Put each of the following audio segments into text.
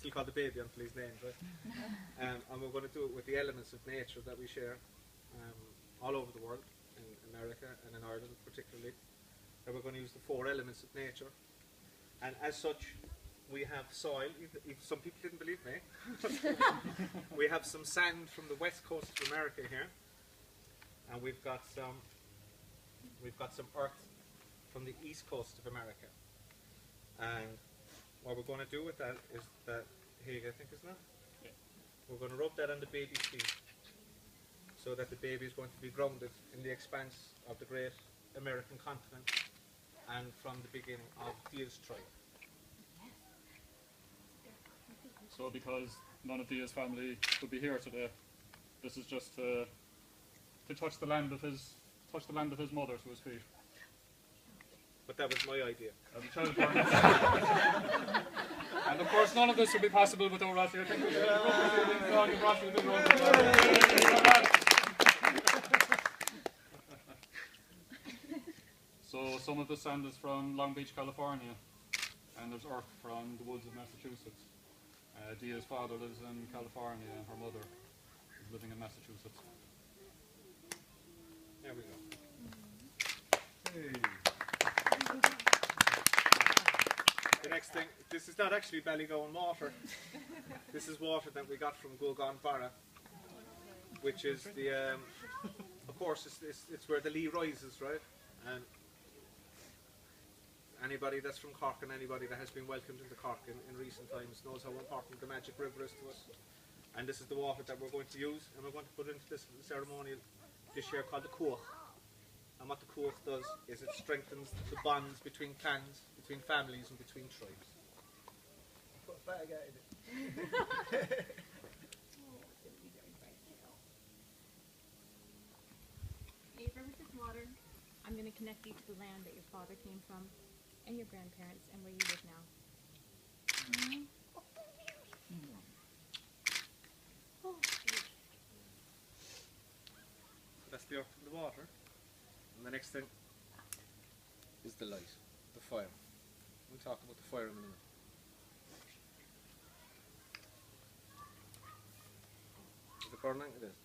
still call the baby until he's named, right? And we're going to do it with the elements of nature that we share all over the world, in America and in Ireland particularly. And we're going to use the 4 elements of nature. And as such, we have soil. Some people didn't believe me. We have some sand from the west coast of America here, and we've got some earth from the east coast of America. And what we're going to do with that is that, Éibhear, I think, isn't it? Yeah. We're going to rub that on the baby's feet, so that the baby is going to be grounded in the expanse of the great American continent and from the beginning of Dia's tribe. So because none of Dia's family could be here today, this is just to touch the land of his mother to his feet. But that was my idea. As a child born. And of course none of this would be possible without Rashi. I think we should So some of the sand is from Long Beach, California, and there's earth from the woods of Massachusetts. Dia's father lives in California and her mother is living in Massachusetts. There we go. Hey. The next thing, this is not actually Ballygowan water. This is water that we got from Éibhear, which is the, of course, it's where the Lee rises, right? And anybody that's from Cork and anybody that has been welcomed into Cork in recent times knows how important the magic river is to us. And this is the water that we're going to use, and we're going to put into this ceremonial dish here called the Cuach. And what the Cuach does is it strengthens the bonds between clans, between families, and between tribes. Put a bag out of it. Éibhear, with this water, I'm going to connect you to the land that your father came from, and your grandparents, and where you live now. So that's the earth and the water. And the next thing is the light, the fire. We'll talk about the fire in a minute. Is it burning? It is.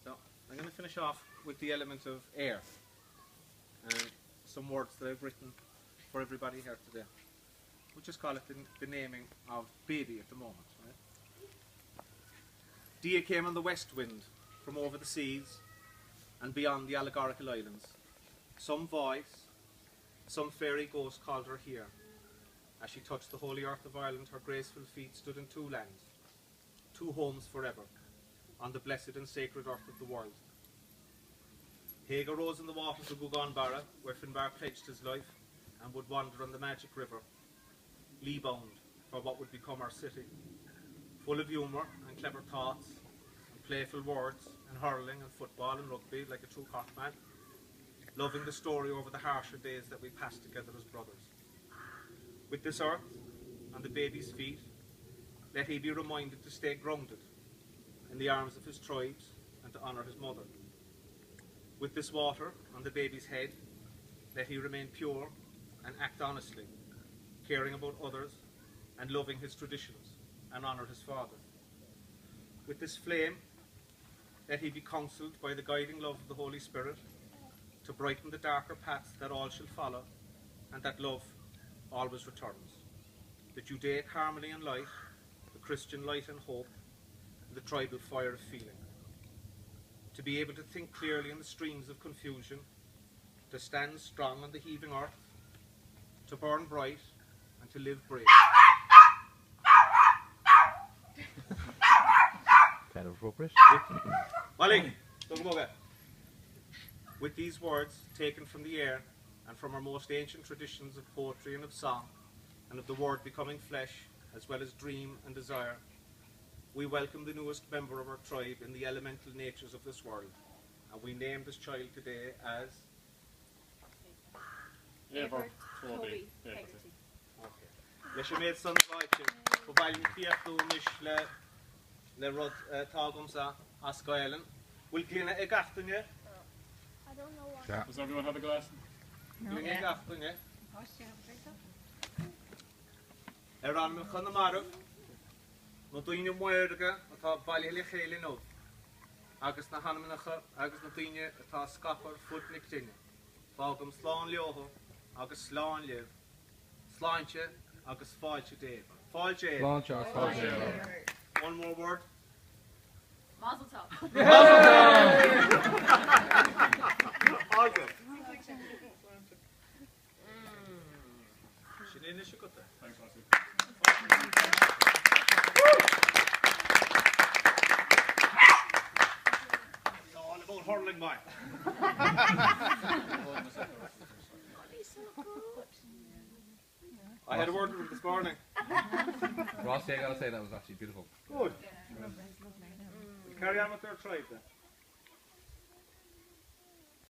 So I'm going to finish off with the element of air and some words that I've written for everybody here today. We'll just call it the naming of baby at the moment. Right? Dia came on the west wind from over the seas and beyond the allegorical islands. Some voice, some fairy ghost called her here. As she touched the holy earth of Ireland, her graceful feet stood in 2 lands, 2 homes forever, on the blessed and sacred earth of the world. Hagar rose in the waters of Éibhear, where Finbar pledged his life and would wander on the magic river, lee-bound for what would become our city, full of humour and clever thoughts and playful words and hurling and football and rugby like a true Cork man, loving the story over the harsher days that we passed together as brothers. With this earth and the baby's feet, let he be reminded to stay grounded in the arms of his tribes and to honour his mother. With this water on the baby's head, let he remain pure and act honestly, caring about others and loving his traditions and honour his father. With this flame, let he be counselled by the guiding love of the Holy Spirit to brighten the darker paths that all shall follow, and that love always returns. The Judaic harmony and light, the Christian light and hope, and the tribal fire of feeling. To be able to think clearly in the streams of confusion, to stand strong on the heaving earth, to burn bright, and to live brave. Kind of appropriate. Molly, don't go away. With these words taken from the air and from our most ancient traditions of poetry and of song, and of the word becoming flesh, as well as dream and desire, we welcome the newest member of our tribe in the elemental natures of this world, and we name this child today as Éibhear. Toby. Leis an méid san bhaite, go bhailim fiachú mis le rud tágamsa as Gaelan. Bhfuil glíne ag gachtainne? I don't know why. Yeah. Does everyone have a glass? Glíne ag gachtainne? Ar an chun na marach, no duine muirge atá bailile chéile nó. Agus na hanamnacha agus na duine atá scapar futnig dinne. Fágam sláán leoho agus sláán lev. Sláinte agus fáilte Dave. Fáilte. One more word. Mazel tov. Awesome. Shinini shukota. Thanks, Lassie. It's all about hurling, mate. I had a word with him this morning. Ross, I gotta say that was actually beautiful. Good. Carry on with their tribe then.